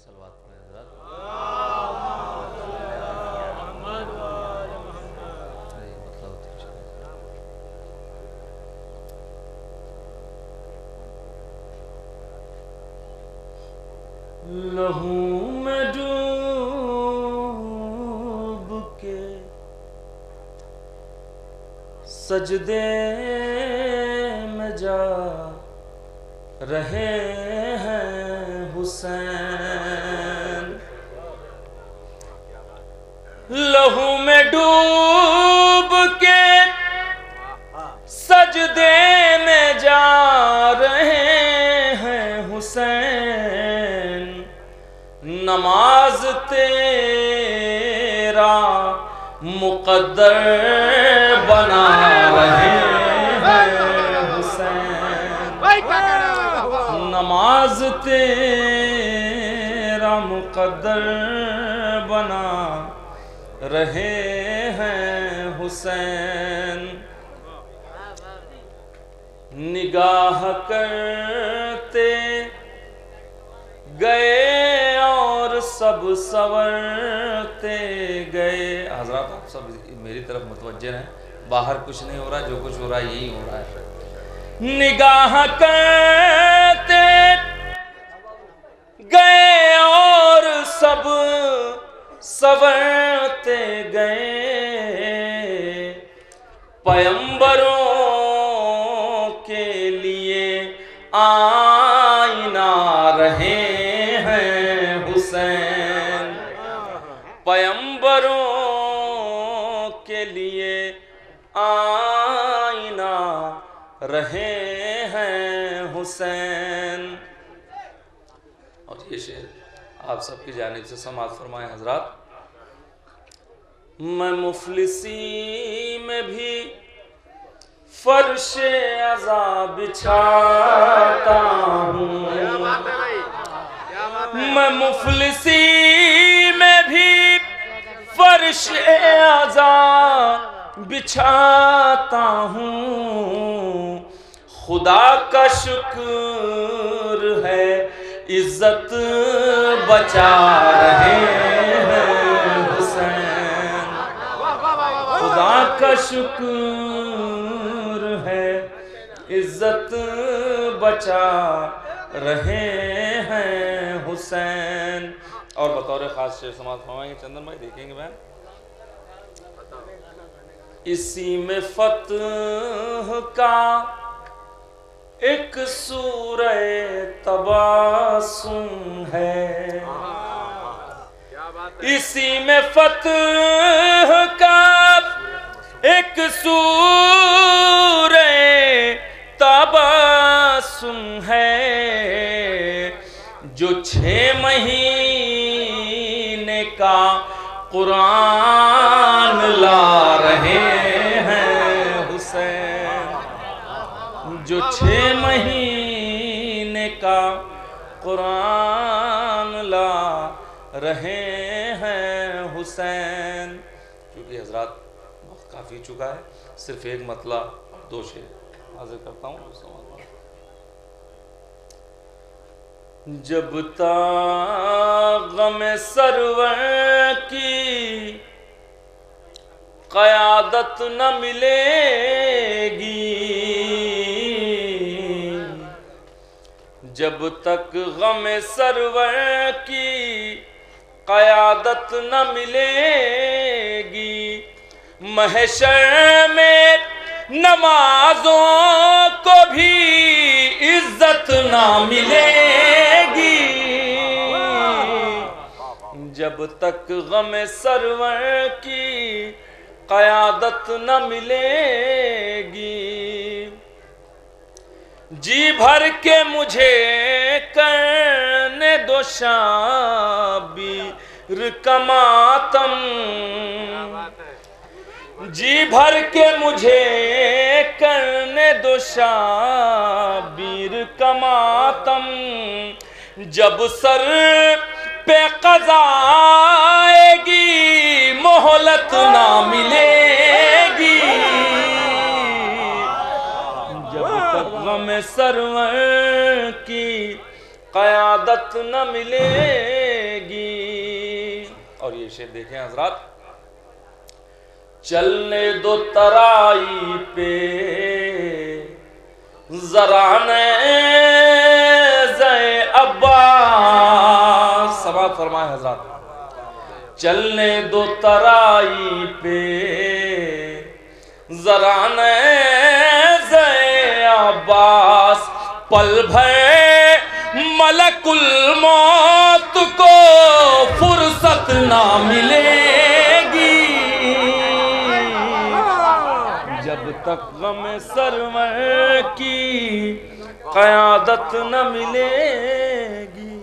صلوات پڑھیں حضرات. لہو میں ڈوب کے سجدے میں جا رہے ہیں حسین. لہو میں ڈوب کے سجدے میں جا رہے ہیں حسین. نماز تیرا مقدر بنا رہے ہیں حسین. نماز تیرا مقدر بنا رہے ہیں حسین. نگاہ کرتے گئے اور سب سورتے گئے. حضرات آپ سب میری طرف متوجہ ہیں. باہر کچھ نہیں ہو رہا، جو کچھ ہو رہا ہے یہی ہو رہا ہے. نگاہ کرتے گئے اور سب سورتے گئے. پیمبروں کے لیے آئینہ رہے ہیں حسین. پیمبروں کے لیے آئینہ رہے ہیں حسین. اور یہ شعر آپ سب کی جانب سے سماعت فرمائیں حضرات. میں مفلسی میں بھی فرش عزا بچھاتا ہوں. میں مفلسی میں بھی فرش عزا بچھاتا ہوں. خدا کا شکر ہے عزت بچا رہے ہیں حسین. خدا کا شکر ہے عزت بچا رہے ہیں حسین. اور بطور خاص شعر سماعت فرمائیں گے چندن بھائی، دیکھیں گے بہن. اسی میں فتح کا ایک سورہ تباسم ہے. اسی میں فتح کا ایک سورہ تباسم ہے. جو 6 مہینے کا قرآن لا رہے ہیں حسین. جو 6 مہینے کا قرآن لا رہے ہیں حسین. کیونکہ حضرات وقت کافی چکا ہے، صرف ایک مطلع اور 2 شعر حاضر کرتا ہوں. جب تک غم سرور کی قیادت نہ ملے گی، جب تک غم سرور کی قیادت نہ ملے گی، محشر میں نمازوں کو بھی عزت نہ ملے گی. جب تک غم سرور کی قیادت نہ ملے گی، جی بھر کے مجھے کرنے دو شابیر کا ماتم. جی بھر کے مجھے کرنے دو شابیر کا ماتم. جب سر پہ قضا آئے گی مہلت نہ ملے گی. جب تک غم سرور کی قیادت نہ ملے اور یہ شعر دیکھیں حضرات، چلنے دو ترائی پہ ذرا نیزے عباس، سماعت فرمائے حضرات، چلنے دو ترائی پہ ذرا نیزے عباس، پل بھر ملک الموت کو فرصت نہ ملے گی، جب تک غم سرور کی قیادت نہ ملے گی۔